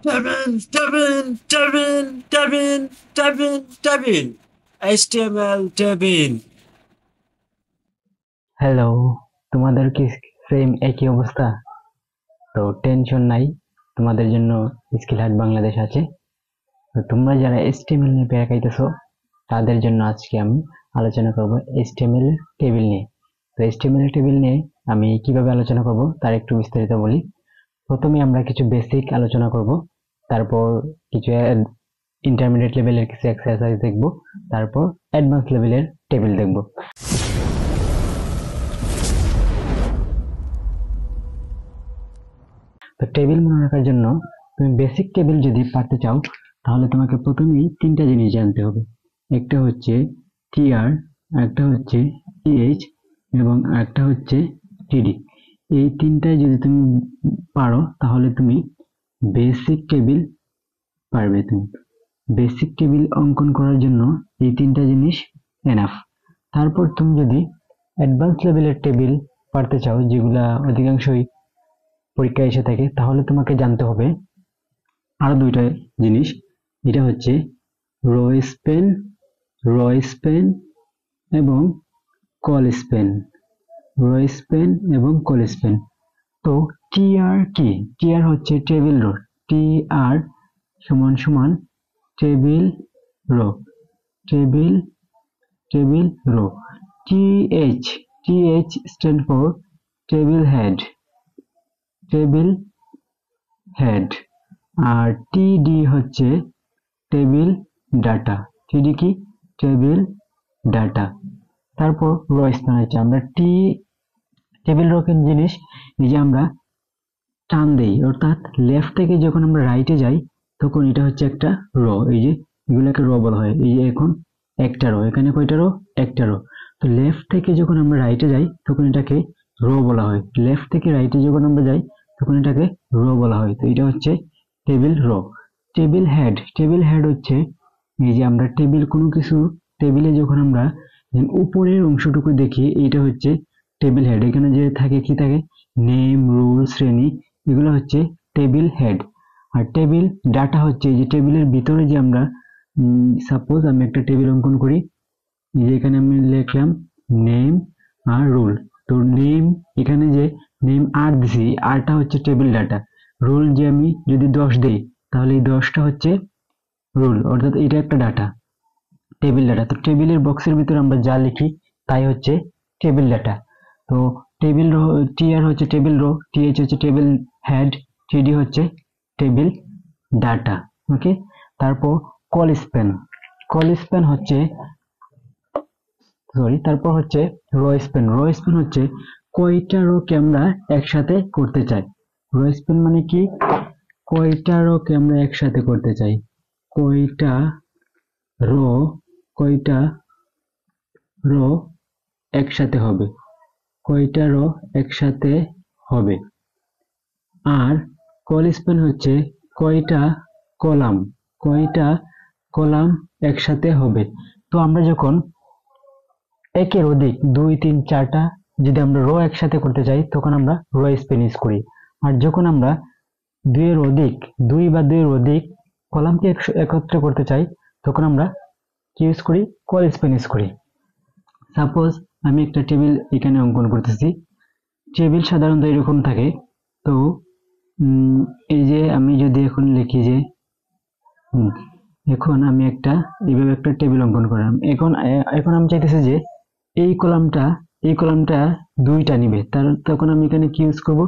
Table HTML table. Hello, তোমাদের কি same একই অবস্থা? তো টেনশন নাই, তোমাদের জন্য স্কিল হাট বাংলাদেশ আছে। তো তোমরা যারা HTML নিয়ে প্যারা খাইতেছো তাদের জন্য আজকে আমি আলোচনা করব HTML টেবিল নিয়ে। তো HTML টেবিল নিয়ে আমি কিভাবে আলোচনা করব তার একটু বিস্তারিত বলি। প্রথমে আমরা কিছু বেসিক আলোচনা করব, তারপর কিছু ইন্টারমিডিয়েট লেভেলের কিছু এক্সারসাইজ দেখব, তারপর অ্যাডভান্স লেভেলের টেবিল দেখব। তো টেবিল মনে রাখার জন্য তুমি বেসিক টেবিল যদি পারতে চাও তাহলে তোমাকে প্রথমেই তিনটা জিনিস জানতে হবে। একটা হচ্ছে টিআর, একটা হচ্ছে টিএইচ এবং একটা হচ্ছে টিডি। এই তিনটায় যদি তুমি পারো তাহলে তুমি বেসিক টেবিল পারবে। তুমি বেসিক টেবিল অঙ্কন করার জন্য এই তিনটা জিনিস এনাফ। তারপর তুমি যদি অ্যাডভান্স লেভেলের টেবিল পারতে চাও, যেগুলা অধিকাংশই পরীক্ষায় এসে থাকে, তাহলে তোমাকে জানতে হবে আরো দুইটা জিনিস। এটা হচ্ছে রো স্পেন, র স্পেন এবং কল স্পেন। রো স্পেন এবং কল স্পেন। তো টিআর কি? টিআর হচ্ছে টেবিল রো। টিআর সমান সমান table row, table table row. TH, TH stand for table head, table head. আর টিডি হচ্ছে টেবিল ডাটা। টিডি কি? Table data. তারপর রো স্পেন হচ্ছে আমরা টেবিল রকের জিনিস এই যে আমরা টান দেই, অর্থাৎ লেফট থেকে যখন আমরা রাইটে যাই তখন এটা হচ্ছে একটা রো। এই যে এগুলোকে রো বলা হয়। এই যে এখন একটা রো, এখানে কয়টা রো? একটা রো। তো লেফট থেকে যখন আমরা রাইটে যাই তখন এটাকে রো বলা হয়। লেফট থেকে রাইটে যখন আমরা যাই তখন এটাকে রো বলা হয়। তো এটা হচ্ছে table row. Table head, table head হচ্ছে এই যে আমরা টেবিল কোনো কিছু টেবিলে যখন আমরা উপরের অংশটুকু দেখি, এইটা হচ্ছে টেবিল হেড। এখানে যে থাকে কি থাকে? নেম, রুল, শ্রেণী, এগুলো হচ্ছে টেবিল হেড। আর টেবিল ডাটা হচ্ছে এই যে টেবিলের ভিতরে যে আমরা সাপোজ আমি একটা টেবিল অঙ্কন করি, এই যে এখানে আমি লিখলাম নেম আর রুল। তো নেম, এখানে যে নেম আর দিছি, আরটা হচ্ছে টেবিল ডাটা। রুল যে আমি যদি 10 দেই তাহলে এই 10টা হচ্ছে রুল, অর্থাৎ এটা একটা ডাটা, টেবিল ডাটা। তো টেবিলের বক্সের ভিতরে আমরা যা লিখি তাই হচ্ছে টেবিল ডাটা। তো টেবিল রো, টিআর হচ্ছে টেবিল রো, টিএইচ হচ্ছে টেবিল হেড, টিডি হচ্ছে টেবিল ডাটা। ওকে। তারপর কল স্প্যান, কল স্প্যান হচ্ছে তারপর হচ্ছে রো স্প্যান। রো স্প্যান হচ্ছে কয়টা রোকে আমরা একসাথে করতে চাই। রো স্প্যান মানে কি? কয়টা রোকে আমরা একসাথে করতে চাই, কয়টা রো, কয়টা রো একসাথে হবে, কয়টা রো একসাথে হবে। আর কল স্প্যান হচ্ছে কয়টা কলাম, কয়টা কলাম একসাথে হবে। তো আমরা যখন একের অধিক 2, 3, 4টা যদি আমরা রো একসাথে করতে চাই তখন আমরা রো স্প্যান ইউজ করি। আর যখন আমরা 2 বা 2 এর অধিক কলামকে একত্রে করতে চাই তখন আমরা কি ইউজ করি? কল স্প্যান ইউজ করি। সাপোজ আমি একটা টেবিল এখানে অঙ্কন করতেছি। টেবিল সাধারণত এরকম থাকে। তো এই যে আমি যদি এখন লিখি যে এখন আমি এইভাবে একটা টেবিল অঙ্কন করলাম। এখন আমি চাইতেছি যে এই কলামটা 2টা নিবে, তখন আমি এখানে কি ইউজ করব?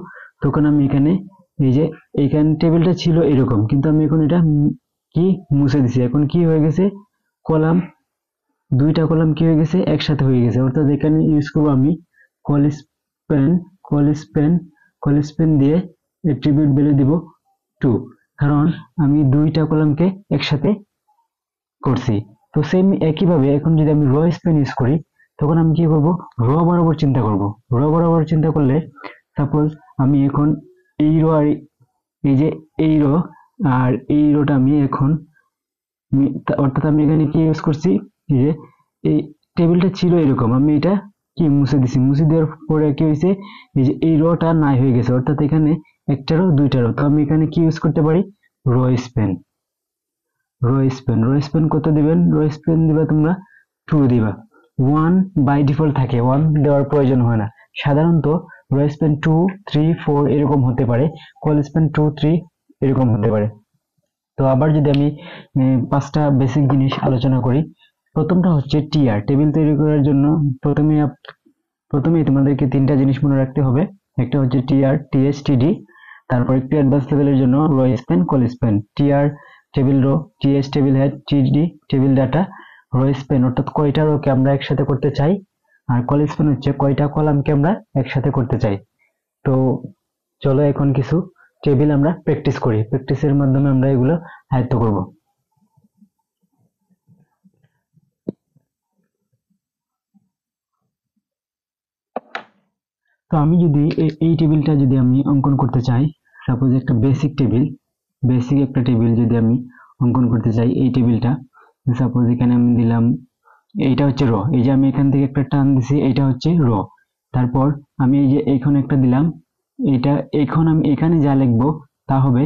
তখন আমি এখানে এই যে এইখানে টেবিলটা ছিল এরকম, কিন্তু আমি এখন এটা কি মুছে দিছি। এখন কি হয়ে গেছে? কলাম, 2টা কলাম কি হয়ে গেছে? একসাথে হয়ে গেছে। অর্থাৎ এখানে ইউজ করব আমি call span, call span, call span দিয়ে অ্যাট্রিবিউট ভ্যালু দিব 2, কারণ আমি 2টা কলামকে একসাথে করছি। তো সেম একইভাবে এখন যদি আমি রো স্প্যান ইউজ করি তখন আমি কি করব? রো বরাবর চিন্তা করব। রো বরাবর চিন্তা করলে সাপোজ আমি এখন এই রো আর এই যে এই রো আর এই রোটা আমি এখন অর্থাৎ আমি এখানে কি ইউজ করছি? এই যে এই টেবিলটা ছিল এরকম, আমি এটা কি মুছে দিছি। মুছে দেওয়ার পরে কি হয়েছে? এই যে এই রোটা নাই হয়ে গেছে, অর্থাৎ এখানে একটা রো 2টা রো। তো আমি এখানে কি ইউজ করতে পারি? Rho Spain. রো স্পেন কত দিবেন? রো স্পেন দিবা তোমরা 2 দিবা। 1 বাই ডিফল্ট থাকে, 1 দেওয়ার প্রয়োজন হয় না। সাধারণত রো স্পেন 2, 3, 4 এরকম হতে পারে, কল স্পেন 2, 3 এরকম হতে পারে। তো আবার যদি আমি 5টা বেসিক জিনিস আলোচনা করি, প্রথমটা হচ্ছে টিআর। টেবিল তৈরি করার জন্য প্রথমেই তোমাদেরকে 3টা জিনিস মনে রাখতে হবে। একটা হচ্ছে টিআর, টিএস, টিডি। তারপর একটু অ্যাডভান্স লেভেলের জন্য row span, col span. TR table row, TS table head, TD table data, row span অর্থাৎ কয়টা রোকে আমরা একসাথে করতে চাই, আর কল স্পেন হচ্ছে কয়টা কলামকে আমরা একসাথে করতে চাই। তো চলো এখন কিছু টেবিল আমরা প্র্যাকটিস করি, প্র্যাকটিসের মাধ্যমে আমরা এগুলো আয়ত্ত করব। তো আমি যদি এই টেবিলটা যদি আমি অঙ্কন করতে চাই, সাপোজ একটা বেসিক একটা টেবিল যদি আমি অঙ্কন করতে চাই, এই টেবিলটা সাপোজ এখানে আমি দিলাম, এইটা হচ্ছে রো, এই যে আমি এখান থেকে একটা টান দিছি, এইটা হচ্ছে রো। তারপর আমি এই যে এইখানে একটা দিলাম, এটা এখন আমি এখানে যা লিখবো তা হবে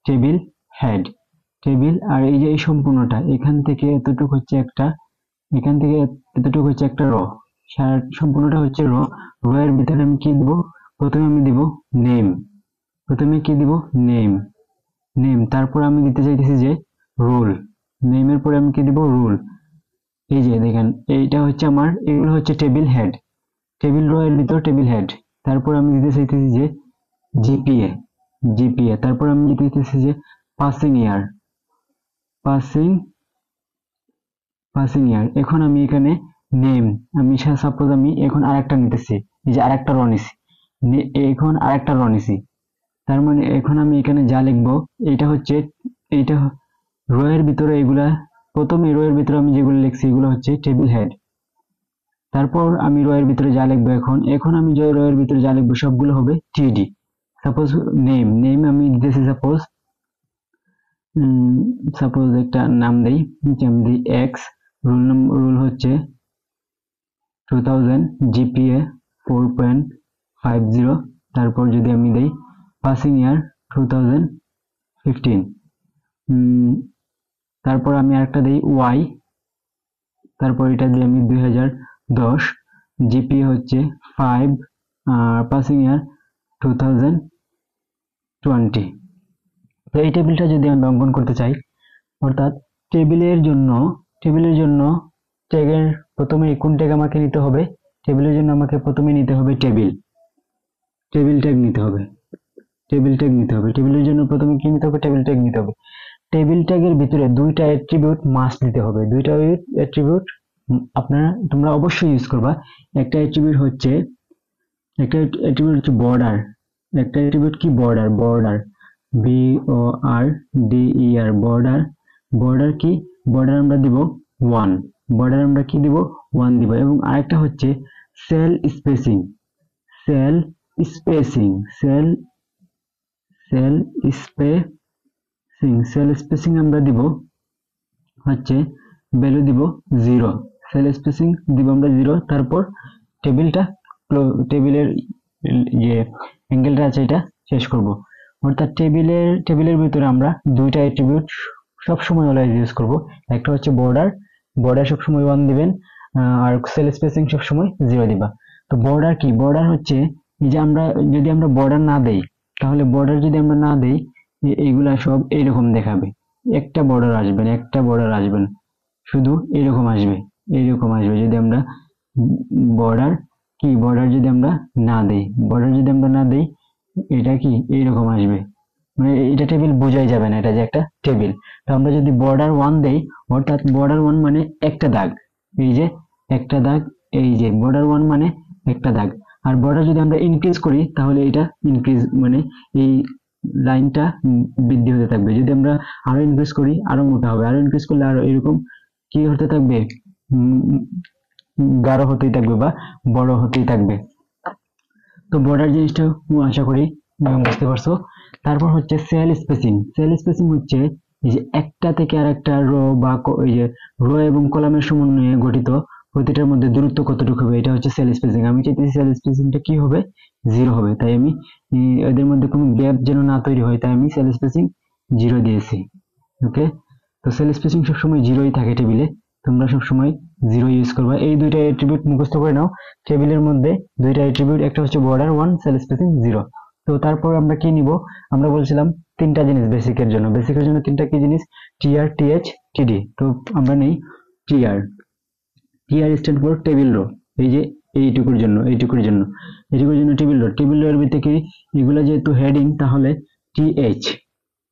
টেবিল হেড, টেবিল। আর এই যে এই সম্পূর্ণটা এখান থেকে এতটুকু হচ্ছে একটা, এখান থেকে এতটুকু হচ্ছে একটা রো, সম্পূর্ণটা হচ্ছে রো। রো এর ভিতরে আমি কি দিব? প্রথমে আমি দিব নেম, প্রথমে কি দিব? Name, name. তারপর আমি দিতে চাইতেছি যে রুল, নেমের পরে আমি কি দিব? রুল। এই যে দেখেন এইটা হচ্ছে আমার, এগুলো হচ্ছে টেবিল হেড, টেবিল রো এর ভিতর টেবিল হেড। তারপর আমি দিতে চাইতেছি যে জিপিএ, জিপিএ। তারপর আমি দিতে চাইতেছি যে পাসিং ইয়ার, পাসিং পাসিং ইয়ার। এখন আমি এখানে নেম, আমি সাপোজ আমি এখন আরেকটা নিতেছি, এই যে আরেকটা র নিছি, এখন আরেকটা র নিছি। তার মানে এখন আমি এখানে যা লিখবো এটা হচ্ছে, এইটা রো এর ভিতরে এগুলা, প্রথমে রো এর ভিতরে আমি যেগুলো লিখছি এগুলো হচ্ছে টেবিল হেড। তারপর আমি রো এর ভিতরে যা লিখবো এখন আমি যে রো এর ভিতরে যা লিখবো সবগুলো হবে টিডি। সাপোজ নেম, নেম আমি দিতেছি সাপোজ একটা নাম দেই, আমি দিই এক্স, রুল হচ্ছে 2000, জিপিএ 4.50। তারপর যদি আমি দেই পাসিং ইয়ার 2015, তারপর আমি আরেকটা দিই ওয়াই, তারপর এটা দিয়ে আমি 2010, জিপিএ হচ্ছে 5, আর পাসিং ইয়ার 2020। তো এই টেবিলটা যদি আমি অঙ্কন করতে চাই, অর্থাৎ টেবিলের জন্য ট্যাগের প্রথমে কোন ট্যাগ আমাকে নিতে হবে? টেবিলের জন্য আমাকে প্রথমে নিতে হবে টেবিল ট্যাগ নিতে হবে, টেবিলের জন্য প্রথমে কি নিতে হবে? টেবিল ট্যাগ নিতে হবে। টেবিল ট্যাগের ভিতরে দুইটা অ্যাট্রিবিউট মাস্ট দিতে হবে, দুইটা অ্যাট্রিবিউট তোমরা অবশ্যই ইউজ করবা। একটা অ্যাট্রিবিউট হচ্ছে বর্ডার, একটা অ্যাট্রিবিউট কি? বর্ডার, BORDER, বর্ডার কি? বর্ডার আমরা দিব 1, বর্ডার আমরা কি দিব? 1 দিব। এবং আরেকটা হচ্ছে সেল স্পেসিং, সেল স্পেসিং আমরা দিব হচ্ছে ভ্যালু দিব 0, সেল স্পেসিং দিব আমরা 0। তারপর টেবিলের যে অ্যাঙ্গেলটা আছে এটা শেষ করব। অর্থাৎ টেবিলের ভিতরে আমরা দুইটা অ্যাট্রিবিউট সবসময় অলওয়েজ ইউজ করব। একটা হচ্ছে বর্ডার সবসময় 1 দিবেন, আর সেল স্পেসিং সবসময় 0 দিবা। তো বর্ডার কি? বর্ডার হচ্ছে এই যে আমরা যদি আমরা বর্ডার না দেই, তাহলে বর্ডার যদি আমরা না দেই এইগুলা সব এইরকম দেখাবে, একটা বর্ডার আসবে না, শুধু এইরকম আসবে যদি আমরা বর্ডার যদি আমরা না দেই, এটা কি এইরকম আসবে, মানে এটা টেবিল বোঝাই যাবে না এটা যে একটা টেবিল। তো আমরা যদি বর্ডার 1 দেই, অর্থাৎ বর্ডার 1 মানে একটা দাগ, এই যে একটা দাগ, এই যে বর্ডার 1 মানে একটা দাগ। আর বর্ডার যদি আমরা ইনক্রিজ করি, তাহলে এটা ইনক্রিজ মানে এই লাইনটা বৃদ্ধি হতে থাকবে। যদি আমরা আরো ইনক্রিজ করি আরো মোটা হবে, আরো ইনক্রিজ করলে আরো এরকম কি হতে থাকবে? গাঢ় হতেই থাকবে বা বড় হতেই থাকবে। তো বর্ডার জিনিসটা আশা করি বুঝতে পারছো। তারপর হচ্ছে সেল স্পেসিং হচ্ছে এই যে একটা থেকে আরেকটা রো বা এই যে রো এবং কলামের সমন্বয়ে গঠিত প্রতিটার মধ্যে দূরত্ব কতটুকু হবে, এটা হচ্ছে সেল স্পেসিং। আমি চাইতেছি সেল স্পেসিংটা কি হবে? 0 হবে। তাই আমি এদের মধ্যে কোনো গ্যাপ যেন না তৈরি হয়, তাই আমি সেল স্পেসিং 0 দিয়েছি। ওকে, তো সেল স্পেসিং সবসময় 0ই থাকে টেবিলে, তোমরা সবসময় 0 ইউজ করবা। এই দুইটা অ্যাট্রিবিউট মুখস্থ করে নাও। টেবিলের মধ্যে দুইটা অ্যাট্রিবিউট, একটা হচ্ছে বর্ডার 1, সেল স্পেসিং 0। তো তারপর আমরা কি নিব, আমরা বলছিলাম তিনটা জিনিস বেসিকের জন্য। বেসিকের জন্য তিনটা কি জিনিস, টিআর, টিএইচ, টিডি। তো আমরা নেই TR. TR stand for table row. এই যে এইটুকুর জন্য টেবিল রো। টেবিল রো এর ভিতরে কি, এগুলো যেহেতু হেডিং তাহলে টিএইচ।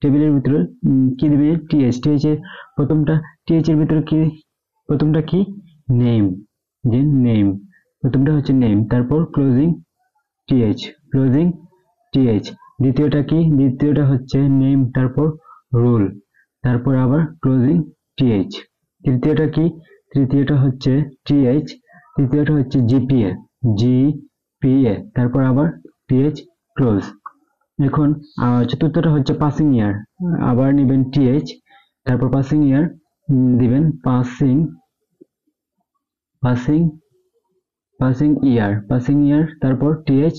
টেবিলের ভিতরে কি দিবে, টিএইচ। টিএইচ এর প্রথমটা, টিএইচ এর ভিতরে কি প্রথমটা কি, নেম। যে নেম, প্রথমটা হচ্ছে নেম, তারপর ক্লোজিং টিএইচ, ক্লোজিং টিএইচ। দ্বিতীয়টা কি, দ্বিতীয়টা হচ্ছে নেম, তারপর রোল, তারপর আবার ক্লোজিং টিএইচ। তৃতীয়টা কি, তৃতীয়টা হচ্ছে টিএইচ, তৃতীয়টা হচ্ছে জিপিএ, জিপিএ, তারপর আবার টিএইচ ক্লোজ। এখন চতুর্থটা হচ্ছে পাসিং ইয়ার, আবার নেবেন টিএইচ, তারপর পাসিং ইয়ার দিবেন পাসিং পাসিং পাসিং ইয়ার, তারপর টিএইচ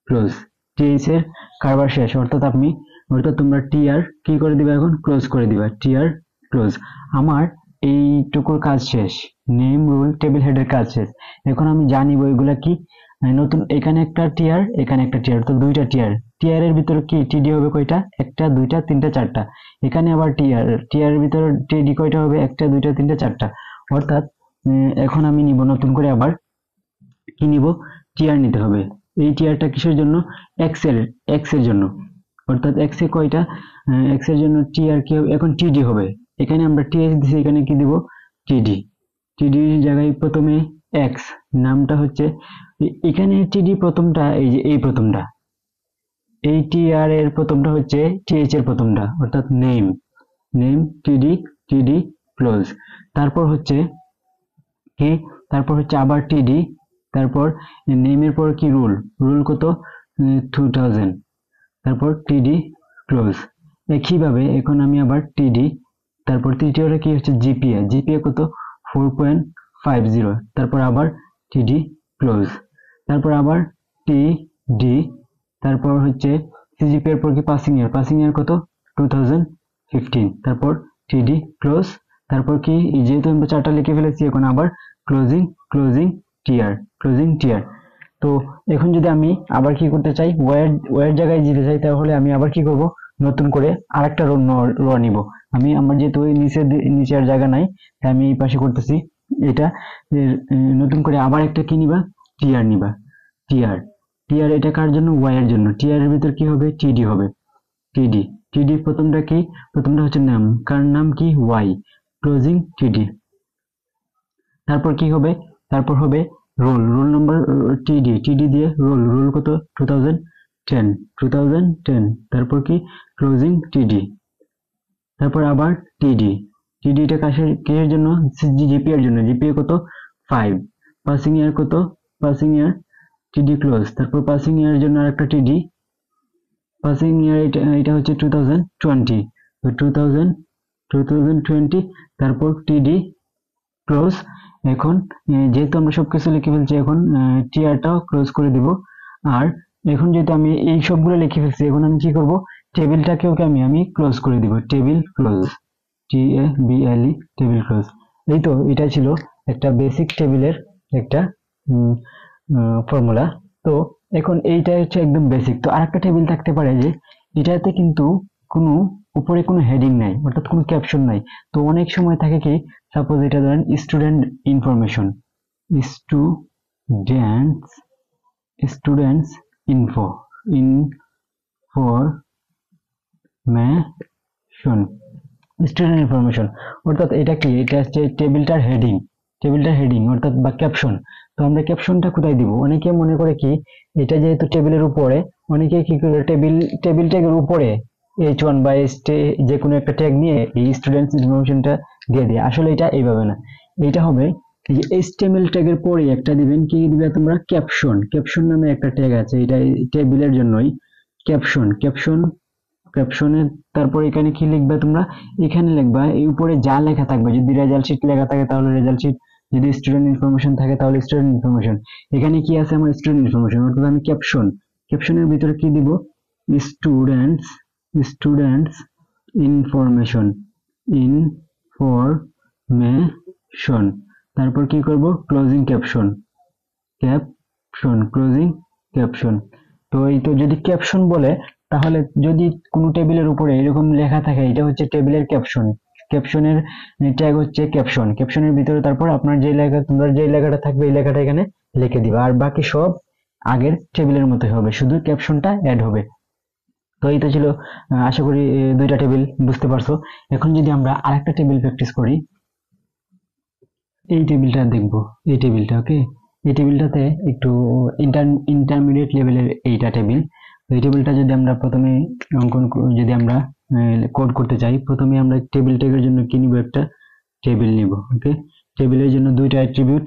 ক্লোজ। টিএইচ এর কারবার শেষ, অর্থাৎ তোমরা টিআর কি করে দিবা, এখন ক্লোজ করে দিবা, টিআর ক্লোজ। আমার এইটুকুর কাজ শেষ, নেম, রোল, টেবিল হেডের কাজ শেষ। এখন আমি জানিব এগুলা কি, নতুন এখানে একটা টিআর, এখানে একটা টিআর, তো দুইটা টিআর। টিআর এর ভিতরে কি টিডি হবে কয়টা, একটা, দুইটা, তিনটা, চারটা। এখানে আবার টিআর এর ভিতরে টিডি কয়টা হবে, একটা, দুইটা, তিনটা, চারটা। অর্থাৎ এখন আমি নিব নতুন করে আবার কি নিব, টিআর নিতে হবে। এই টিআরটা কিসের জন্য, এক্স এর জন্য। অর্থাৎ এক্স এ কয়টা, এক্স এর জন্য টিআর কি হবে, এখন টিডি হবে। এখানে আমরা টিএইচ দিছি, এখানে কি দিব, টিডি। টিডির জায়গায় প্রথমে এক্স, নামটা হচ্ছে এখানে টিডি প্রথমটা, এই যে এই প্রথমটা, এই টিআর এর প্রথমটা হচ্ছে টিএইচ এর প্রথমটা, অর্থাৎ নেম, নেম, টিডি, টিডি ক্লোজ। তারপর হচ্ছে কি, তারপর হচ্ছে আবার টিডি, তারপর নেমের পর কি, রুল, রুল কত, 2000, তারপর টিডি ক্লোজ। একইভাবে এখন আমি আবার টিডি, তারপর তৃতীয়টা কি হচ্ছে জিপিএ, জিপিএ কত, 4.50, তারপর আবার টিডি ক্লোজ, তারপর আবার টিডি, তারপর হচ্ছে সিজিপি এর পর কি, পাসিং ইয়ার কত, 2015, তারপর টিডি ক্লোজ। তারপর কি, যেহেতু আমরা চারটা লিখে ফেলেছি, এখন আবার ক্লোজিং টিআর। তো এখন যদি আমি আবার কি করতে চাই, ওয়ার জায়গায় দিতে চাই, তাহলে আমি আবার কি করব, নতুন করে আরেকটা র নিব। আমি আমার যেহেতু নিচের জায়গা নাই, তাই আমি এই পাশে করতেছি। এটা নতুন করে আবার একটা কি নিবা, টিআর নিবা, টিআর এটা কার জন্য, ওয়াইয়ের জন্য। টিআর এর ভিতর কি হবে, টিডি হবে, টিডি প্রথমটা কি, প্রথমটা হচ্ছে নাম, কার নাম কি, ওয়াই, ক্লোজিং টিডি। তারপর কি হবে, তারপর হবে রোল, রোল নাম্বার, টিডি দিয়ে রোল কত, 2010, তারপর কি, ক্লোজিং টিডি, তারপর আবার টিডিটা কিসের জন্য, জিপিএ এর জন্য, জিপিএ কত, 5, পাসিং ইয়ার কত, পাসিং ইয়ার টিডি ক্লোজ, তারপর পাসিং ইয়ারের জন্য আরেকটা টিডি, পাসিং ইয়ার এটা হচ্ছে 2020, তো 2020, তারপর টিডি ক্লোজ। এখন যেহেতু আমরা সবকিছু লিখে ফেলছি, এখন টিআরটাও ক্লোজ করে দিব। আর এখন যেহেতু আমি এই সবগুলো লিখে ফেলছি, এখন আমি কি করব, টেবিলটাকেও আমি ক্লোজ করে দিব, table close, TABLE, table close. এই তো, এটা ছিল একটা বেসিক টেবিলের একটা ফর্মুলা। তো এখন এইটা হচ্ছে একদম বেসিক। তো আরেকটা টেবিল থাকতে পারে যে এটাতে কিন্তু কোনো উপরে কোনো হেডিং নাই, অর্থাৎ কোনো ক্যাপশন নাই। তো অনেক সময় থাকে কি, সাপোজ এটা ধরেন student information, students student information, অর্থাৎ এটা কি, এটা হচ্ছে টেবিলটার হেডিং অর্থাৎ বা ক্যাপশন। তো আমরা ক্যাপশনটা কোথায় দিব, অনেকে মনে করে কি, এটা যেহেতু টেবিলের উপরে, অনেকে কি করে, টেবিল ট্যাগের উপরে H1 বা যে কোনো একটা ট্যাগ নিয়ে এই স্টুডেন্টস ইনফরমেশনটা দিয়ে দেয়। আসলে এটা এইভাবে না, এটা হবে এই যে HTML ট্যাগের পরে একটা দিবেন, কি দিবে তোমরা, ক্যাপশন নামে একটা ট্যাগ আছে, এটা টেবিলের জন্যই ক্যাপশনের। তারপর এখানে কি লিখবে তোমরা, এখানে লিখবা এই উপরে যা লেখা থাকবে, যদি রেজাল্ট শিট লেখা থাকে তাহলে রেজাল্ট শিট, যদি স্টুডেন্ট ইনফরমেশন থাকে তাহলে স্টুডেন্ট ইনফরমেশন। এখানে কি আছে, আমার স্টুডেন্ট ইনফরমেশন, অর্থাৎ আমি ক্যাপশনের ভিতরে কি দিব, স্টুডেন্টস ইনফরমেশন, ইনফরমেশন। তারপর কি করব, ক্লোজিং ক্যাপশন, ক্লোজিং ক্যাপশন। তো এই তো যদি ক্যাপশন বলে, তাহলে যদি কোনো টেবিলের উপরে এরকম লেখা থাকে এটা হচ্ছে টেবিলের ক্যাপশন, ক্যাপশনের ট্যাগ হচ্ছে ক্যাপশন, ক্যাপশনের ভিতরে তারপর আপনার যে লেখা, তোমরা যে লেখাটা থাকবে এই লেখাটা এখানে লিখে দিবা, আর বাকি সব আগের টেবিলের মতোই হবে, শুধু ক্যাপশনটা অ্যাড হবে। তো এই তো ছিল, আশা করি দুইটা টেবিল বুঝতে পারছো। এখন যদি আমরা আরেকটা টেবিল প্র্যাকটিস করি, এই টেবিলটা দেখবো, এই টেবিলটা, ওকে, এই টেবিলটাতে একটু ইন্টারমিডিয়েট লেভেলের এইটা টেবিল। এই টেবিলটা যদি আমরা প্রথমে যদি আমরা কোড করতে চাই, প্রথমে আমরা টেবিল ট্যাগের জন্য কি নিব, একটা টেবিল নিব, ওকে। টেবিলের জন্য দুইটা অ্যাট্রিবিউট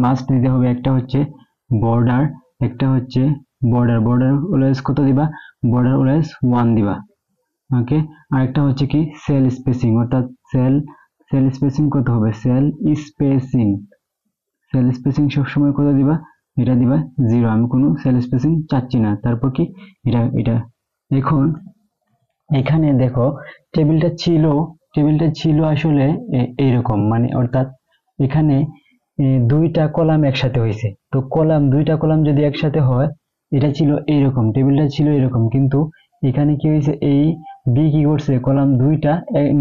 মাস্ট দিতে হবে, একটা হচ্ছে বর্ডার, একটা হচ্ছে বর্ডার অলওয়েজ কত দিবা, বর্ডার অলওয়েজ 1 দিবা, ওকে। আর একটা হচ্ছে কি সেল স্পেসিং, অর্থাৎ সেল স্পেসিং কত হবে, সেল স্পেসিং সবসময় কত দিবা, এটা দিবা 0, আমি কোনো সেল স্পেসিং চাচ্ছি না। তারপর কি এটা এখন এখানে দেখো টেবিলটা ছিল আসলে এইরকম, মানে অর্থাৎ এখানে দুইটা কলাম একসাথে হয়েছে, তো দুইটা কলাম যদি একসাথে হয়, এটা ছিল এইরকম, টেবিলটা ছিল এরকম, কিন্তু এখানে কি হয়েছে, এই বি কি করছে, কলাম দুইটা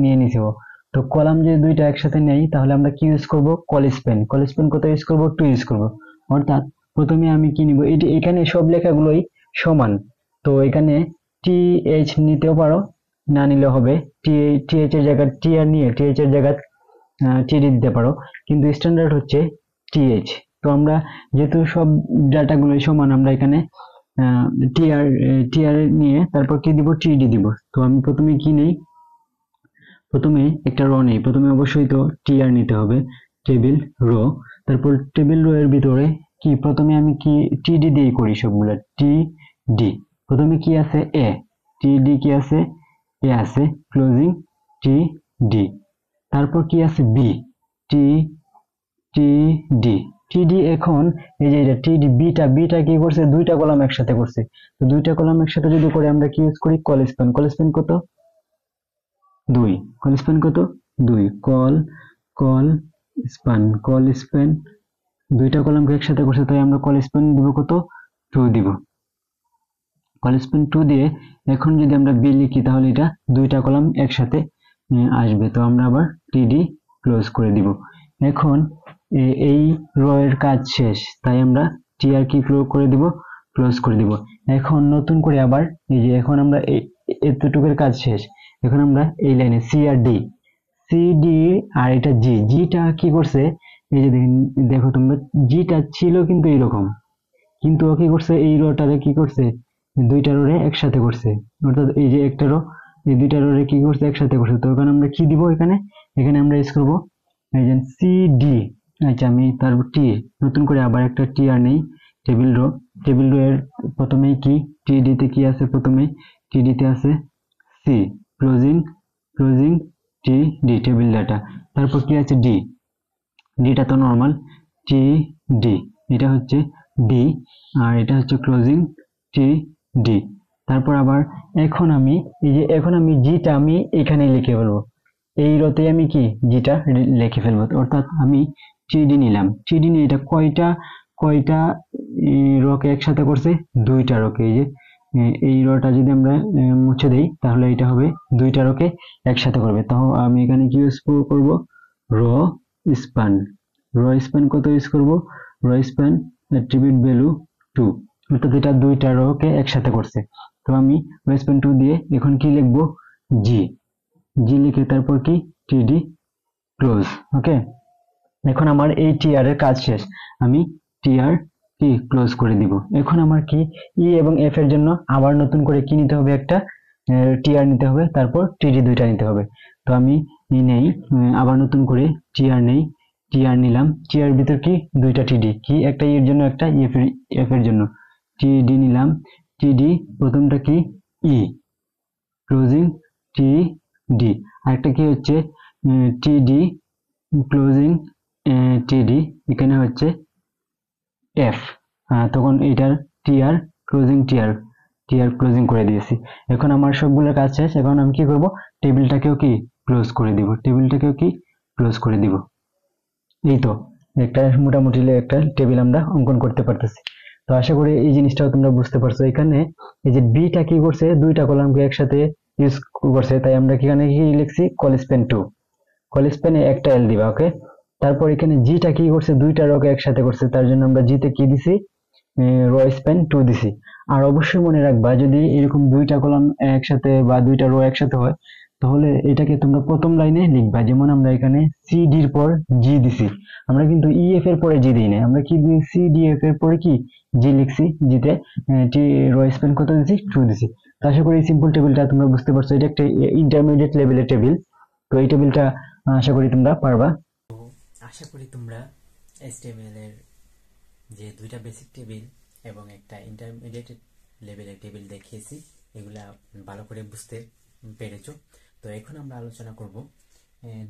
নিয়ে নিছে ও। তো কলাম যদি দুইটা একসাথে নেই, তাহলে আমরা কি ইউজ করব, কলস্পেন কত ইউজ করব, 2 ইউজ করব। অর্থাৎ প্রথমে আমি কি নিব, এখানে সব লেখাগুলোই সমান, তো এখানে টি এইচ নিতেও পারো, না নিলে হবে টি এইচ এর জায়গায় টি আর নিয়ে টি এইচ এর জায়গায় টিডি দিতে পারো, কিন্তু স্ট্যান্ডার্ড হচ্ছে টিএইচ। তো আমরা যেহেতু সব ডাটাগুলো সমান, আমরা এখানে টিআর নিয়ে তারপর কি দিব, টিডি দিব। তো আমি প্রথমে কি নেই, প্রথমে একটা র নেই, প্রথমে অবশ্যই তো টিআর নিতে হবে, টেবিল রো। তারপর টেবিল রো এর ভিতরে কি, প্রথমে আমি কি টিডি দিয়ে করি সবগুলো, টিডি। প্রথমে কি আছে, এ, টিডি কি আছে, এ আছে, ক্লোজিং টিডি। তারপর কি আছে, বি, টিডি, এখন এই যে এটা টিডি, বিটা কি করছে, দুইটা কলাম একসাথে করছে। তো দুইটা কলাম একসাথে যদি করে, আমরা কি ইউজ করি, কলস্পেন কত, 2, কলস্পেন কত, 2, কলস্পেন দুইটা কলামকে একসাথে করছে, তাই আমরা কলস্পেন দিব কত, 2 দিব, কলস্পেন 2 দিয়ে এখন যদি আমরা বি লিখি, তাহলে এটা দুইটা কলাম একসাথে আসবে। তো আমরা আবার টিডি ক্লোজ করে দিব। এখন এই রো এর কাজ শেষ, তাই আমরা টিআর কি ক্লোজ করে দিব। এখন নতুন করে আবার এই যে, এখন আমরা এতটুকুর কাজ শেষ, এখন আমরা এই লাইনে সি আর ডি, আর এটা জিটা কি করছে, এই যে দেখো তোমরা, জিটা ছিল কিন্তু এইরকম, কিন্তু ও কি করছে, এই রোটারে কি করছে, দুইটা রোরে একসাথে করছে, অর্থাৎ এই যে একটা রো, এই দুইটা রোরে কি করছে, একসাথে করছে। তো এখানে আমরা কি দিব, এখানে আমরা ইউজ করব এই যে সিডি। আচ্ছা, আমি তারপর টি, নতুন করে আবার একটা টি আর নেই, টেবিল রো এর প্রথমেই কি, টিডি তে কি আছে, প্রথমে টিডি তে আছে সি, ক্লোজিং টিডি, টেবিল ডাটা। তারপর কি আছে, ডিটা তো নরমাল, টিডি, এটা হচ্ছে ডি, আর এটা হচ্ছে ক্লোজিং টিডি। তারপর আবার এখন আমি জিটা আমি এখানে লিখে ফেলবো, এই রোতে আমি কি জিটা লিখে ফেলবো, অর্থাৎ আমি টিডি নিলাম, টিডি নিয়ে এটা কয়টা রকে একসাথে করছে, দুইটা রকে। এই যে এই রটা যদি আমরা মুছে দেই, তাহলে এটা হবে দুইটা রকে একসাথে করবে। তাও আমি এখানে কি ইউজ করব, রো স্প্যান কত ইউজ করব, রো স্প্যান অ্যাট্রিবিউট ভ্যালু 2, অর্থাৎ এটা দুইটা রকে একসাথে করছে। তো আমি রো স্প্যান 2 দিয়ে এখন কি লিখবো, জি লিখে তারপর কি টিডি ক্লোজ, ওকে। এখন আমার এই টিআর এর কাজ শেষ, আমি টিআর কি ক্লোজ করে দিব। এখন আমার কি ই এবং এফ এর জন্য আবার নতুন করে কি নিতে হবে, একটা টিআর নিতে হবে, তারপর টিডি দুইটা নিতে হবে। তো আমি নেই, আবার নতুন করে টিআর নেই, টিআর নিলাম, টিআর ভিতর কি দুইটা টিডি, কি একটা ই এর জন্য, একটা এফ এর জন্য, টিডি নিলাম, টিডি প্রথমটা কি ই, ক্লোজিং টিডি, আরেকটা কি হচ্ছে টিডি ক্লোজিং টিডি, এখানে হচ্ছে এফ, তখন এটার টিআর ক্লোজিং টিআর ক্লোজিং করে দিয়েছি। এখন আমার সবগুলো কাজ শেষ। এখন আমি কি করব, টেবিলটাকেও কি ক্লোজ করে দিব, টেবিলটাকেও কি ক্লোজ করে দিব। এই তো একটা মোটামুটি একটা টেবিল আমরা অঙ্কন করতে পারতেছি। তো আশা করি এই জিনিসটাও তোমরা বুঝতে পারছো। এখানে এই যে বিটা কি করছে, দুইটা কলামকে একসাথে ইউজ করছে, তাই আমরা এখানে কি লিখছি, কলস্পেন 2, কলস্পেনে একটা এল দিবা, ওকে। তারপর এখানে জিটা কি করছে, দুইটা রকে একসাথে করছে, তার জন্য আমরা জিতে কি দিছি, রো স্প্যান 2 দিছি। আর অবশ্যই মনে রাখবা, যদি এরকম দুইটা কলাম একসাথে বা দুইটা রো একসাথে হয়, তাহলে এটাকে তোমরা প্রথম লাইনে লিখবা। যেমন আমরা এখানে সিডির পর জি দিছি, আমরা কিন্তু ইএফ এর পরে জি দিই না, আমরা কি দিছি, ডিএফ এর পরে কি জি লিখছি, জিতে রো স্প্যান কত দিছি, 2 দিছি। তো আশা করি এই সিম্পল টেবিলটা তোমরা বুঝতে পারছো। এটা একটা ইন্টারমিডিয়েট লেভেলের টেবিল। তো এই টেবিলটা আশা করি তোমরা পারবা। তো আশা করি তোমরা HTML এর যে দুইটা বেসিক টেবিল এবং একটা ইন্টারমিডিয়েট লেভেলের টেবিল দেখিয়েছি, এগুলা ভালো করে বুঝতে পেরেছো। তো এখন আমরা আলোচনা করব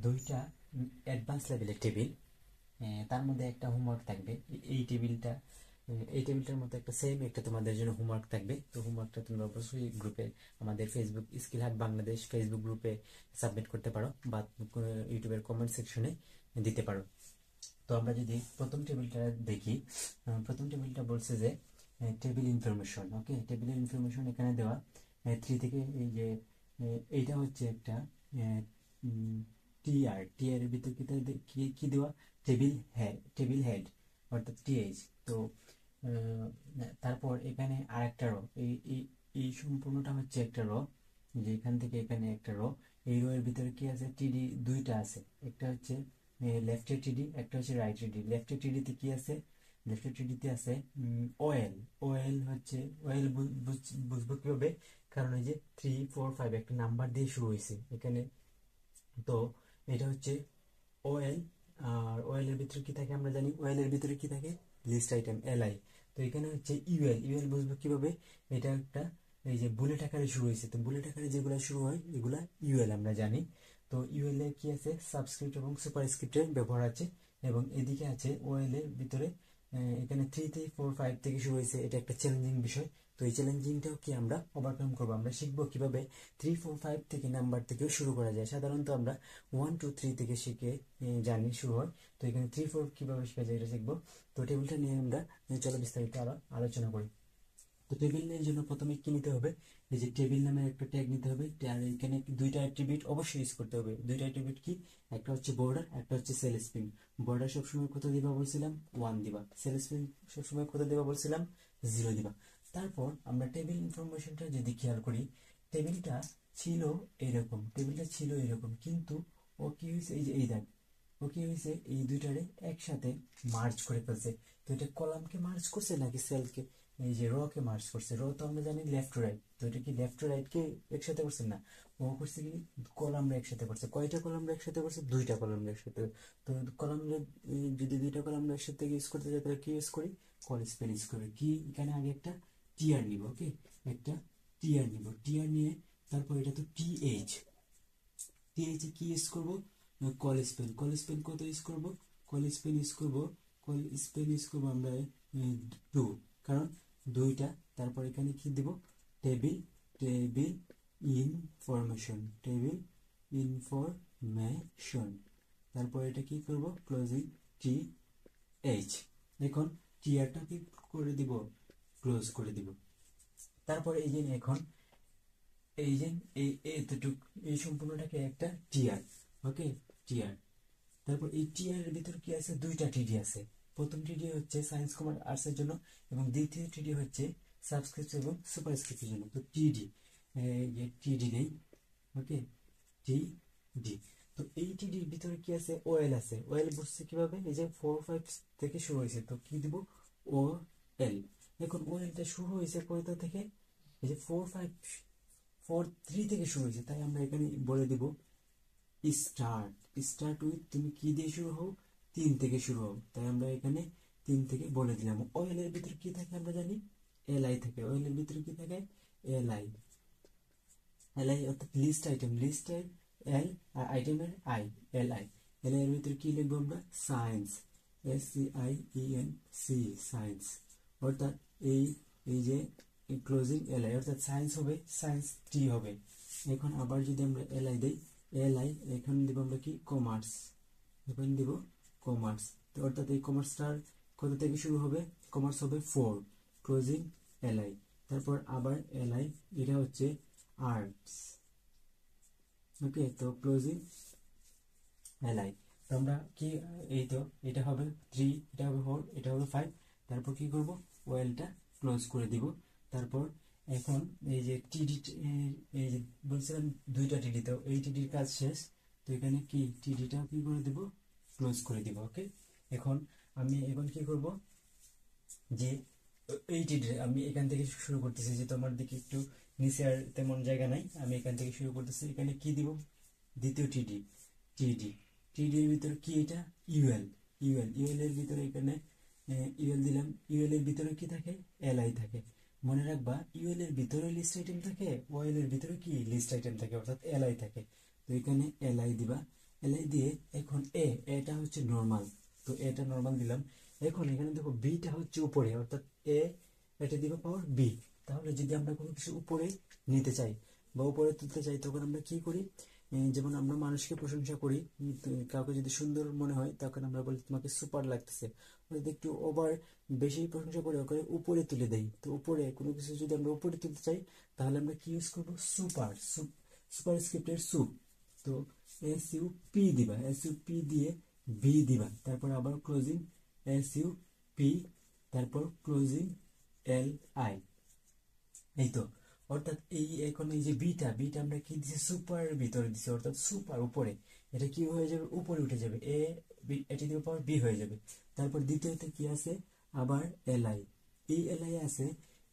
দুইটা অ্যাডভান্স লেভেলের টেবিল। তার মধ্যে একটা হোমওয়ার্ক থাকবে। এই টেবিলটার মধ্যে একটা সেম একটা তোমাদের জন্য হোমওয়ার্ক থাকবে। তো হোমওয়ার্কটা তোমরা অবশ্যই গ্রুপে, আমাদের ফেসবুক স্কিল হাট বাংলাদেশ ফেসবুক গ্রুপে সাবমিট করতে পারো বা ইউটিউবের কমেন্ট সেকশনে দিতে পারো। তো আমরা যদি প্রথম টেবিলটা দেখি, প্রথম টেবিলটা বলছে যে টেবিল ইনফরমেশন। ওকে, টেবিলের ইনফরমেশন এখানে দেওয়া 3 থেকে, এই যে এইটা হচ্ছে একটা টিআর এর ভিতর কি দেওয়া, টেবিল হেড অর্থাৎ টিএইচ। তো তারপর এখানে আরেকটা রো, এই সম্পূর্ণটা হচ্ছে একটা রো, যে এখান থেকে এখানে একটা রো। এই রো এর ভিতরে কি আছে, টিডি দুইটা আছে, একটা হচ্ছে লেফটের টিডি, একটা হচ্ছে রাইটের টিডি। লেফটের টিডিতে কি আছে, লেফটের টিডিতে আছে ওএল। ওএল হচ্ছে, ওএল বুঝবো কিভাবে, কারণ এই যে 3 4 5 একটা নাম্বার দিয়ে শুরু হয়েছে এখানে। তো এটা হচ্ছে ওএল। আর ওএল এর ভিতরে কি থাকে আমরা জানি, ওএল এর ভিতরে কি থাকে, লিস্ট আইটেম এলআই। তো এখানে হচ্ছে ইউএল। ইউএল বুঝবো কিভাবে, এটা একটা এই যে বুলেট আকারে শুরু হয়েছে, তো বুলেট আকারে যেগুলো শুরু হয় এগুলা ইউএল আমরা জানি। তো ইউএল এর কি আছে, সাবস্ক্রিপ্ট এবং সুপারস্ক্রিপ্টের ব্যবহার আছে। এবং এদিকে আছে ওএল এর ভিতরে এখানে 3 থেকে 4 5 থেকে শুরু হয়েছে, এটা একটা চ্যালেঞ্জিং বিষয়। তো এই চ্যালেঞ্জিংটাও কি আমরা ওভারকাম করবো, আমরা শিখবো কিভাবে 3 4 5 থেকে নাম্বার থেকেও শুরু করা যায়। সাধারণত আমরা 1 2 3 থেকে শিখে জানি শুরু হয়। তো এখানে 3 4 কিভাবে শেখা যায় এটা শিখবো। তো টেবিলটা নিয়ে আমরা চলো বিস্তারিত আরো আলোচনা করি। তো টেবিল এর জন্য প্রথমে কি নিতে হবে, এই যে টেবিল নামে একটা ট্যাগ নিতে হবে। আর এখানে দুইটা অ্যাট্রিবিউট অবশ্যই ইউজ করতে হবে। দুইটা অ্যাট্রিবিউট কি, একটা হচ্ছে বর্ডার, একটা হচ্ছে সেল স্পিন। বর্ডার সবসময় কত দিবা বলছিলাম, 1 দিবা। সেল স্পিন সবসময় কত দিবা বলছিলাম, 0 দিবা। তারপর আমরা টেবিল ইনফরমেশনটা যদি খেয়াল করি, টেবিলটা ছিল এরকম, কিন্তু ও কি হয়েছে, এই যে এই দেখ, ও কি হয়েছে, এই দুইটারে একসাথে মার্জ করে ফেলছে। তো এটা কলামকে মার্জ করছে নাকি সেলকে, এই যে র কে মার্জ করছে। র তো আমরা জানি লেফট টু রাইট, তো এটা কি লেফট টু রাইট কে একসাথে করছে না, ও করছে কি কলামরা একসাথে করছে। কয়টা কলামরা একসাথে করছে, দুইটা কলামরা একসাথে। তো কলামরা যদি দুইটা কলামরা একসাথে ইউজ করতে যাই, তাহলে কি ইউজ করি, কল স্পেল ইউজ করি। কি এখানে আগে একটা টিআর নিব, ওকে, একটা টিআর নিব। টিআর নিয়ে তারপর এটা তো টিএইচ, টিএইচ কি ইউজ করব, কল স্পেল। কল স্পেল কত ইউজ করব, কল স্পেল ইউজ করব, কল স্পেল ইউজ করব আমরা 2, কারণ দুইটা। তারপর এখানে কি দেব, table, table information, table information. তারপর এটা কি করব, ক্লোজিং টি এইচ। এখন টিআরটা কি করে দিব, ক্লোজ করে দিব। তারপর এই যে এখন এই যে এতটুক, এই সম্পূর্ণটাকে একটা টিআর, ওকে, টিআর। তারপর এই টিআর এর ভিতর কি আছে, দুইটা টিডি আছে। প্রথম টিডি হচ্ছে সায়েন্স কমার্স আর্টস এর জন্য, এবং দ্বিতীয় টিডি হচ্ছে সাবস্ক্রিপ্ট এবং সুপারস্ক্রিপ্টের জন্য। তো টিডি, এই টিডি নেই, ওকে, টিডি। তো এই টিডির ভিতরে কি আছে, ওএল আছে। ওএল বুঝছে কিভাবে, এই যে 4 5 থেকে শুরু হয়েছে, তো কি দিব, ওএল। এখন ওএলটা শুরু হয়েছে কোথা থেকে, এই যে 4 5 4 3 থেকে শুরু হয়েছে, তাই আমরা এখানে বলে দিব স্টার্ট। স্টার্ট উইথ, তুমি কি দিয়ে শুরু হও, 3 থেকে শুরু হও, তাই আমরা এখানে 3 থেকে বলে দিলাম। ওএল এর ভিতরে কি থাকে আমরা জানি, এলআই থাকে। ওএল এর ভিতরে কি থাকে, এলআই। এলআই অর্থাৎ লিস্ট আইটেম, লিস্ট এল আর আইটেমের আই, এলআই। এলআই এর ভিতরে কি লিখবো আমরা, সায়েন্স, SCIENC, সায়েন্স। অর্থাৎ এই যে ক্লোজিং এলআই, অর্থাৎ সায়েন্স হবে সায়েন্স টি হবে। এখন আবার যদি আমরা এলআই দেই, এলআই এখন দিব আমরা কি কমার্স, এখন দিব কমার্স। তো অর্থাৎ এই কমার্সটার কোথা থেকে শুরু হবে, কমার্স হবে 4, ক্লোজিং এলআই, তারপর আবার এলআই, এটা হচ্ছে আর্টস। ওকে, তো ক্লোজিং এলআই। তো আমরা কি, এই তো এটা হবে 3, এটা হবে 4, এটা হবে 5, তারপর কি করব, ওয়েলটা ক্লোজ করে দিব। তারপর এখন এই যে টিডি, এই যে বলছিলাম দুইটা টিডি, তো এই টিডির কাজ শেষ। তো এখানে কি টিডিটা কি করে দিব, ক্লোজ করে দিব। ওকে, এখন আমি এখন কি করব, যে এই টিডি আমি এখান থেকে শুরু করতেছি, যেহেতু আমার দিকে একটু নিচে আর তেমন জায়গা নাই, আমি এখান থেকে শুরু করতেছি। এখানে কি দিব, দ্বিতীয় টিডি, টিডি, টিডির ভিতরে কি, এটা ইউএল, ইউএল এর ভিতরে এখানে ইউএল দিলাম। ইউএল এর ভিতরে কি থাকে, এলআই থাকে। মনে রাখবা ইউএল এর ভিতরে লিস্ট আইটেম থাকে, ওএল এর ভিতরে কি লিস্ট আইটেম থাকে, অর্থাৎ এলআই থাকে। তো এখানে এলআই দিবা, এলআই দিয়ে এখন এটা হচ্ছে নর্মাল, তো এটা নর্মাল দিলাম। এখন এখানে দেখো বিটা হচ্ছে উপরে, অর্থাৎ এটা দিবা পাওয়ার বি। তাহলে যদি আমরা কোনো কিছু উপরে নিতে চাই বা উপরে তুলতে চাই, তখন আমরা কি করি, যেমন আমরা মানুষকে প্রশংসা করি, তো কাউকে যদি সুন্দর মনে হয় তখন আমরা বলি তোমাকে সুপার লাগতেছে। যদি একটু ওভার বেশি প্রশংসা করে ওকে উপরে তুলে দেই, তো উপরে কোনো কিছু যদি আমরা উপরে তুলতে চাই তাহলে আমরা কি ইউজ করবো, সুপার, সুপার স্ক্রিপ্টের সুপ। তো এস ইউ পি দিবা, এস ইউ পি দিয়ে বি দিবা, তারপর আবার ক্লোজিং এস ইউ পি, তারপর ক্লোজিং এল আই। এই তো, অর্থাৎ এই এখন এই যে বিটা, বিটা আমরা কি দিছি, সুপার ভিতরে দিছি, অর্থাৎ সুপার উপরে, এটা কি হয়ে যাবে, উপরে উঠে যাবে, এটি দিয়ে পাওয়ার বি হয়ে যাবে। তারপর দ্বিতীয়তে কি আছে, আবার এলআই, এই এলআই আছে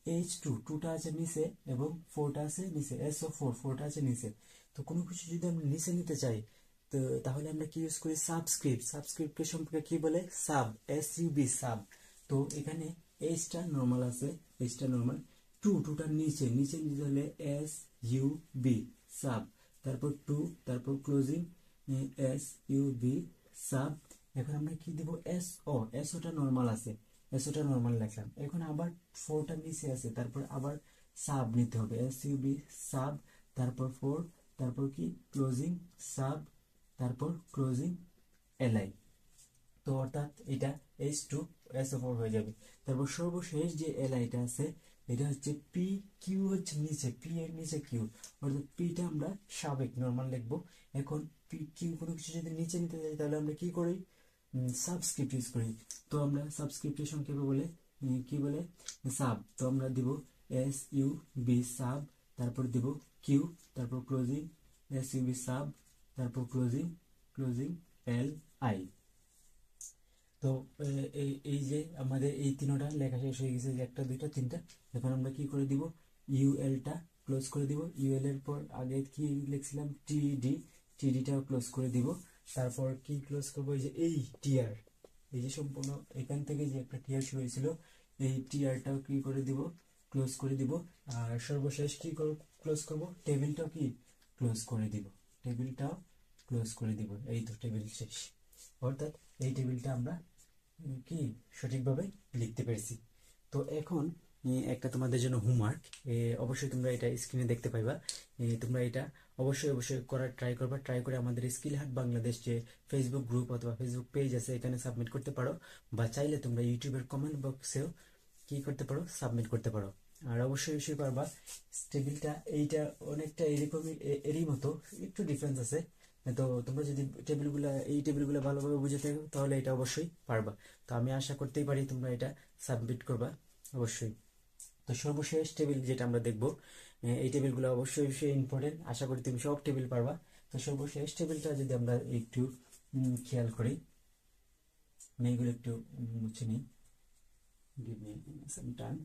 H2, 2টা আছে নিচে এবং 4টা আছে নিচে, SO4, 4টা আছে নিচে। তো কোনো কিছু যদি আমরা নিচে নিতে চাই, তো তাহলে আমরা কি ইউজ করি, সাবস্ক্রিপ্ট, সাবস্ক্রিপ্টের সম্পর্কে কি বলে, সাব, SUB, সাব। তো এখানে এইচটা নর্মাল আছে, এইচটা নর্মাল, টুটার নিচে, নিচে নিতে হলে SUB, সাব, তারপর 2, তারপর ক্লোজিং SUB, সাব। এখন আমরা কি দিব, SOটা নর্মাল আছে, SOটা নর্মাল লিখলাম। এখন আবার 4টা নিচে আছে, তারপর আবার সাব নিতে হবে, SUB, সাব, তারপর 4, তারপর কি ক্লোজিং সাব, তারপর ক্লোজিং এলআই। তো অর্থাৎ এটা H2SO4 হয়ে যাবে। তারপর সর্বশেষ যে এলআইটা আছে, এটা হচ্ছে পি, কিউ হচ্ছে নিচে, পি এর নিচে কিউ, অর্থাৎ পিটা আমরা সাবেক নর্মাল লিখবো। এখন পি কিউ কোনো কিছু যদি নিচে নিতে চাই তাহলে আমরা কি করি, সাবস্ক্রিপ্ট ইউজ করি। তো আমরা সাবস্ক্রিপ্টের সংক্ষেপে বলে কি বলে, সাব। তো আমরা দিব SUB, সাব, তারপর দিব কিউ, তারপর ক্লোজিং SUB, সাব, তারপর ক্লোজিং LI। তো এই যে আমাদের এই তিনটা লেখা শেষ হয়ে গেছে, যে 1, 2, 3। এখন আমরা কি করে দিব, ইউএলটা ক্লোজ করে দিব। ইউএল এর পর আগে কি লিখছিলাম, টিডিটাও ক্লোজ করে দিব। তারপর কি ক্লোজ করবো, এই টিআর, এই যে সম্পূর্ণ এখান থেকে যে একটা টিআর শুরু হয়েছিল, এই টিআরটাও কি করে দিব, ক্লোজ করে দিব। আর সর্বশেষ কি ক্লোজ করব, টেবিলটাও কি ক্লোজ করে দিব, টেবিলটাও ক্লোজ করে দিব। এই তো টেবিল শেষ, অর্থাৎ এই টেবিলটা আমরা কি সঠিকভাবে লিখতে পেরেছি। তো এখন একটা তোমাদের জন্য হোমওয়ার্ক, অবশ্যই তোমরা এটা স্ক্রিনে দেখতে পাইবা। তোমরা এটা অবশ্যই করার ট্রাই করবা, ট্রাই করে আমাদের স্কিল হাট বাংলাদেশ যে ফেসবুক গ্রুপ অথবা ফেসবুক পেজ আছে এখানে সাবমিট করতে পারো, বা চাইলে তোমরা ইউটিউবের কমেন্ট বক্সেও কি করতে পারো, সাবমিট করতে পারো। আর অবশ্যই পারবা, টেবিলটা এইটা অনেকটা এরকমই, এরই মতো, একটু ডিফারেন্স আছে। তো তোমরা যদি এই টেবিলগুলো ভালোভাবে বুঝে থাকো তাহলে এটা অবশ্যই পারবা। তো আমি আশা করতেই পারি তোমরা এটা সাবমিট করবা অবশ্যই। তো সর্বশেষ টেবিল যেটা আমরা দেখবো, এই টেবিলগুলো অবশ্যই ইম্পর্টেন্ট, আশা করি তুমি সব টেবিল পারবা। তো সর্বশেষ টেবিলটা যদি আমরা একটু খেয়াল করি, আমি এগুলো একটু মুছে নিই, give me some time.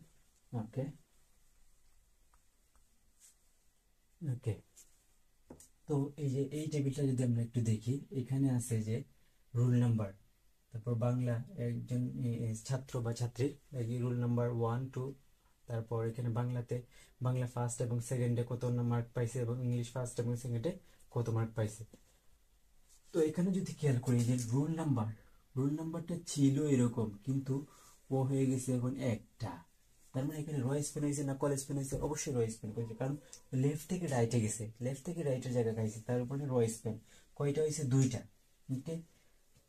ওকে, তো এই যে এই টেবিলটা যদি আমরা একটু দেখি, এখানে আছে যে রোল নাম্বার, তারপর বাংলা একজন ছাত্র বা ছাত্রীর রোল নাম্বার 1, 2, তারপর এখানে বাংলা ফার্স্ট এবং সেকেন্ডে কত মার্ক পাইছে এবং ইংলিশ ফার্স্ট এবং সেকেন্ডে কত মার্ক পাইছে। তো এখানে যদি খেয়াল করি যে রোল নাম্বারটা ছিল এরকম, কিন্তু ও হয়ে গেছে এখন একটা, তার মানে এখানে র স্পেন হয়েছে না কল স্পেন হয়েছে? অবশ্যই র স্পেন হয়েছে, কারণ লেফট থেকে রাইটে গেছে, লেফট থেকে রাইটের জায়গা খাইছে, তার উপরে র স্পেন কয়টা হয়েছে? দুইটা। ওকে,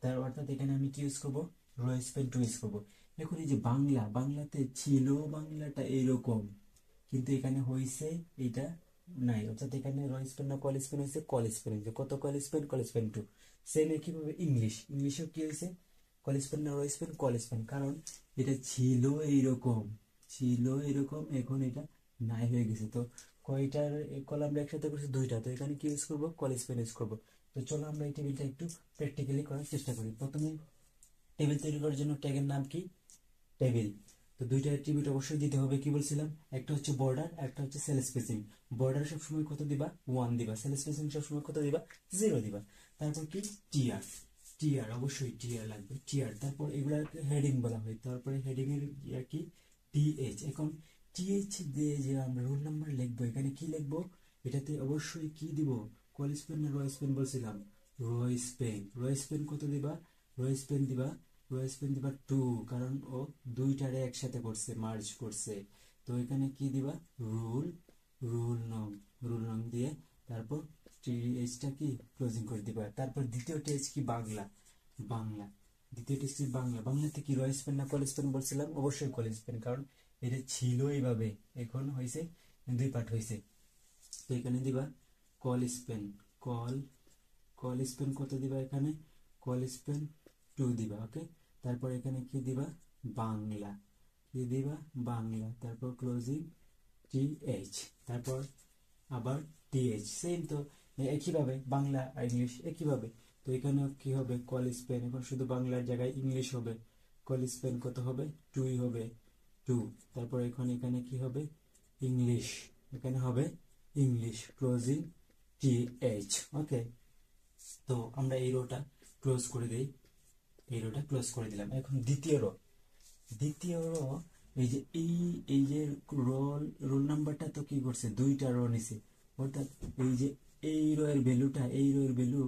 তার অর্থাৎ এখানে আমি কি ইউজ করবো? র স্পেন টু ইউজ করবো। এখন এই যে বাংলা, বাংলাতে ছিল বাংলাটা এরকম, কিন্তু এখানে হয়েছে এটা নাই, অর্থাৎ এখানে র স্পেন না কল স্পেন হয়েছে? কল স্পেন হয়েছে। কত col span? Col span two. Same একইভাবে ইংলিশ, ইংলিশেও কি হয়েছে? কল স্পেন না র স্পেন? কল স্পেন, কারণ এটা ছিল এইরকম, ছিল এরকম, এখন এটা নাই হয়ে গেছে। তো কয়টার কলাম আমরা একসাথে করছি? দুইটা। তো এখানে কি ইউজ করবো? কল স্পেন ইউজ করবো। তো চলো আমরা এই টেবিলটা একটু প্র্যাকটিক্যালি করার চেষ্টা করি। প্রথমে টেবিল তৈরি করার জন্য ট্যাগের নাম কি? টেবিল। তো দুইটা অ্যাট্রিবিউট অবশ্যই দিতে হবে। কি বলছিলাম? একটা হচ্ছে বর্ডার, একটা হচ্ছে সেল স্পেসিং। বর্ডার সবসময় কত দিবা? 1 দিবা। সেল স্পেসিং সবসময় কত দিবা? 0 দিবা। তারপর কি? টিআর, টিআর অবশ্যই টিআর লাগবে, টিআর। তারপর এগুলাকে হেডিং বলা হয়। তারপরে হেডিং এর ইয়া কি? টিএইচ। এখন টিএইচ দিয়ে যে আমরা রোল নাম্বার লিখবো, এখানে কি লিখবো? এটাতে অবশ্যই কি দিব? কল স্পেন না র স্পেন বলছিলাম? র স্পেন। র স্পেন কত দিবা? র স্পেন দিবা, র স্পেন দিবা 2, কারণ ও দুইটারে একসাথে করছে, মার্জ করছে। তো এখানে কি দিবা? রুল, রুল নং, রুল নং দিয়ে তারপর টিএইচটা কি? ক্লোজিং করে দিবা। তারপর দ্বিতীয় টিএইচ কি? বাংলা, বাংলা। দ্বিতীয় টিএইচ কি? বাংলা। বাংলাতে কি র স্পেন না কল স্পেন বলছিলাম? অবশ্যই কল স্পেন, কারণ এটা ছিল এইভাবে, এখন হয়েছে দুই পার্ট হয়েছে। তো এখানে দিবা call span, call, call Spain কত দিবা? এখানে কল স্পেন 2 দিবা। ওকে, তারপর এখানে কি দিবা? বাংলা, কি দিবা? বাংলা। তারপর ক্লোজিং টিএইচ, তারপর আবার টিএইচ। সেম তো, একইভাবে বাংলা আর ইংলিশ একইভাবে। তো এখানে কি হবে? কল স্পেন, এখন শুধু বাংলার জায়গায় ইংলিশ হবে। কল স্পেন কত হবে? 2 হবে, 2। তারপর এখন এখানে কি হবে? ইংলিশ, এখানে হবে ইংলিশ, ক্লোজিং টিএইচ। ওকে, তো আমরা এই রোটা ক্লোজ করে দেই, এই রোটা ক্লোজ করে দিলাম। এখন দ্বিতীয় রো, দ্বিতীয় রো, এই যে এই যে রোল, রোল নাম্বারটা তো কি করছে? দুইটা রো নিছে, অর্থাৎ এই যে এই রো এর ভ্যালুটা, এই রো এর ভ্যালু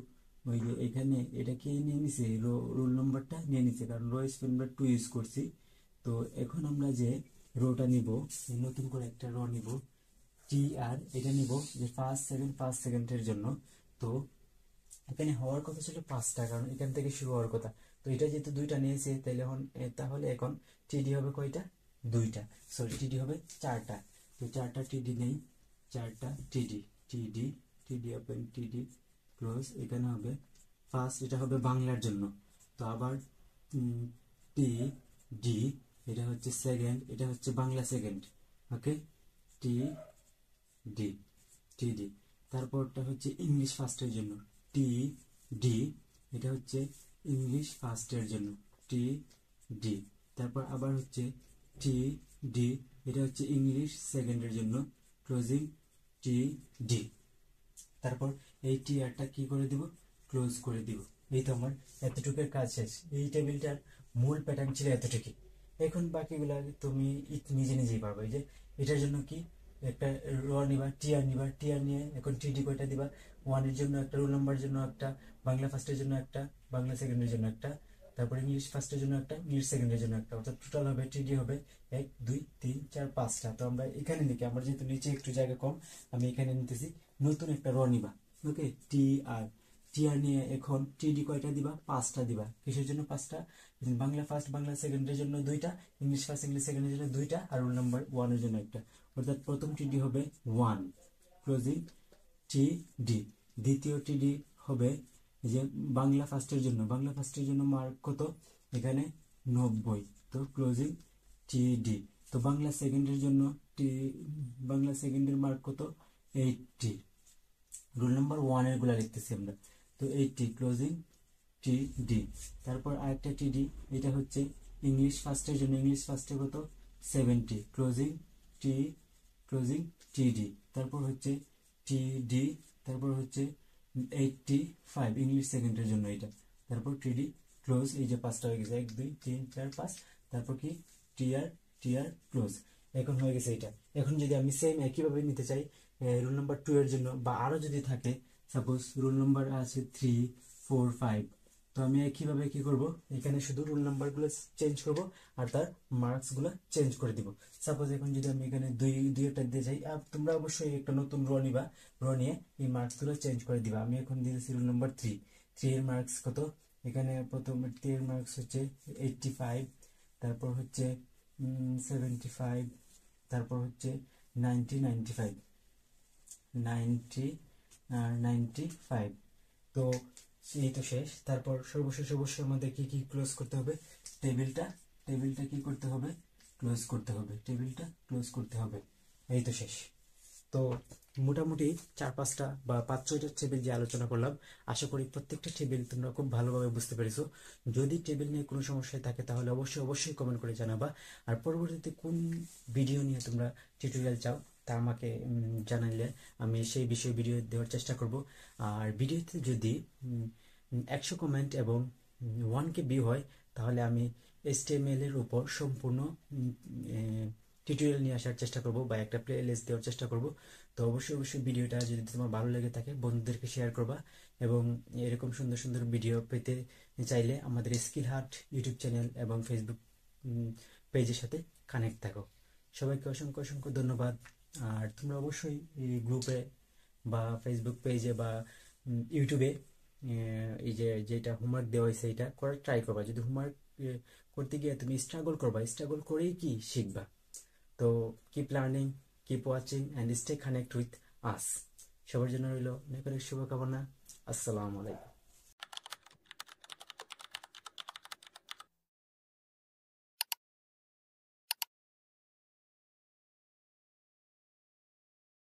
ওই যে এখানে এটা কে নিয়ে নিছে? রোল নাম্বারটা নিয়ে নিছে, কারণ রো স্পেন আমরা 2 ইউজ করছি। তো এখন আমরা যে রোটা নিব, নতুন করে একটা রো নিব, টি আর এটা নিব যে ফার্স্ট সেকেন্ডের জন্য। তো এখানে হওয়ার কথা ছিল 5টা, কারণ এখান থেকে শুরু হওয়ার কথা। তো এটা যেহেতু দুইটা নিয়েছে, তাহলে এখন টিডি হবে কয়টা? দুইটা, সরি টিডি হবে 4টা। তো 4টা টিডি নেই, 4টা টিডি, টিডি, টিডি ওপেন, টিডি ক্লোজ। এখানে হবে ফার্স্ট, এটা হবে বাংলার জন্য। তো আবার টি ডি, এটা হচ্ছে সেকেন্ড, এটা হচ্ছে বাংলা সেকেন্ড। ওকে, টি ডি, টি ডি। তারপরটা হচ্ছে ইংলিশ ফার্স্টের জন্য, টি ডি, এটা হচ্ছে ইংলিশ ফার্স্টের জন্য, টি ডি। তারপর আবার হচ্ছে টি ডি, এটা হচ্ছে ইংলিশ সেকেন্ডের জন্য, ক্লোজিং টি ডি। তারপর এই টি আরটা কি করে দিব? ক্লোজ করে দিব। এই তো আমার এতটুকুর কাজ শেষ। এই টেবিলটার মূল প্যাটার্ন ছিল এতটুকু। এখন বাকিগুলো তুমি নিজে নিজেই পারবে। এই যে এটার জন্য কি? একটা র নিবা, টিআর নিবা, টিআর নিয়ে এখন টিডি কয়টা দিবা? 1 এর জন্য একটা, রোল নাম্বারের জন্য একটা, বাংলা ফার্স্টের জন্য একটা, বাংলা সেকেন্ডের জন্য একটা, তারপর ইংলিশ ফার্স্টের জন্য একটা, ইংলিশ সেকেন্ডের জন্য একটা, অর্থাৎ টোটাল হবে টিডি হবে 1 2 3 4 5টা। তো আমরা এখানে নিকে, আমার যেহেতু নিচে একটু জায়গা কম, আমি এখানে নিতেছি নতুন একটা র নিবা। ওকে, টি আর, টি আর নিয়ে এখন টিডি কয়টা দিবা? 5টা দিবা। কিসের জন্য 5টা? বাংলা ফার্স্ট বাংলা সেকেন্ডের জন্য 2টা, ইংলিশ ফার্স্ট ইংলিশ সেকেন্ডের জন্য 2টা, আর রোল নাম্বার 1 এর জন্য একটা। অর্থাৎ প্রথম টিডি হবে 1, ক্লোজিং টিডি। দ্বিতীয় টিডি হবে এই যে বাংলা ফার্স্টের জন্য, বাংলা ফার্স্টের জন্য মার্ক কত? এখানে 90, তো ক্লোজিং টিডি। তো বাংলা সেকেন্ডের জন্য বাংলা সেকেন্ডের মার্ক কত? 80, রোল নাম্বার 1 এর গুলা লিখতেছি আমরা। তো 80, ক্লোজিং টিডি। তারপর আরেকটা টিডি, এটা হচ্ছে ইংলিশ ফার্স্টের জন্য, ইংলিশ ফার্স্টে কত? 70, ক্লোজিং টিডি। তারপর হচ্ছে টিডি, তারপর হচ্ছে 85 ইংলিশ সেকেন্ডের জন্য এটা। তারপর টিডি ক্লোজ, এই যে 5টা হয়ে গেছে, 1 2 3 4 5। তারপর কি? TR, TR close. এখন হয়ে গেছে এটা। এখন যদি আমি সেম একইভাবে নিতে চাই রোল নাম্বার 2 এর জন্য, বা আরো যদি থাকে, সাপোজ রোল নাম্বার আছে 3 4 5, তো আমি কিভাবে কি করব, এখানে শুধু রোল নাম্বারগুলো চেঞ্জ করব আর তার মার্কসগুলো চেঞ্জ করে দিব। সাপোজ এখন যদি আমি এখানে দুইটা দিয়ে যাই, আর তোমরা অবশ্যই একটা নতুন রো নিবা, রো নিয়ে এই মার্কসগুলো চেঞ্জ করে দিবা। আমি এখন দিয়েছি রোল নাম্বার 3 এর মার্কস কত, এখানে প্রথম 3 এর মার্কস হচ্ছে 85, তারপর হচ্ছে 75, তারপর হচ্ছে 95 আর 95। তো এই তো শেষ। তারপর সর্বশেষ অবশ্যই আমাদের কি কি ক্লোজ করতে হবে, টেবিলটা কি করতে হবে, ক্লোজ করতে হবে, টেবিলটা ক্লোজ করতে হবে। এই তো শেষ। তো মোটামুটি 4-5টা বা 5-6টা টেবিল যে আলোচনা করলাম, আশা করি প্রত্যেকটা টেবিল তোমরা খুব ভালোভাবে বুঝতে পেরেছো। যদি টেবিল নিয়ে কোনো সমস্যা থাকে তাহলে অবশ্যই কমেন্ট করে জানাবা। আর পরবর্তীতে কোন ভিডিও নিয়ে তোমরা টিউটোরিয়াল চাও তা আমাকে জানাইলে আমি সেই বিষয়ে ভিডিও দেওয়ার চেষ্টা করব। আর ভিডিওতে যদি 100 কমেন্ট এবং 1K ভিউ হয় তাহলে আমি HTML এর উপর সম্পূর্ণ টিউটোরিয়াল নিয়ে আসার চেষ্টা করব বা একটা প্লে লিস্ট দেওয়ার চেষ্টা করব। তো অবশ্যই ভিডিওটা যদি তোমার ভালো লেগে থাকে বন্ধুদেরকে শেয়ার করবা, এবং এরকম সুন্দর সুন্দর ভিডিও পেতে চাইলে আমাদের স্কিল হাট ইউটিউব চ্যানেল এবং ফেসবুক পেজের সাথে কানেক্ট থাকো। সবাইকে অসংখ্য ধন্যবাদ। আর তোমরা অবশ্যই এই গ্রুপে বা ফেসবুক পেজে বা ইউটিউবে এই যেটা হোমওয়ার্ক দেওয়া হয়েছে এটা করার ট্রাই করবা। যদি হোমওয়ার্ক করতে গিয়ে তুমি স্ট্রাগল করেই কি শিখবা। তো keep learning, keep watching and stay connect with us. সবার জন্য রইল অনেক অনেক শুভকামনা। আসসালামু আলাইকুম।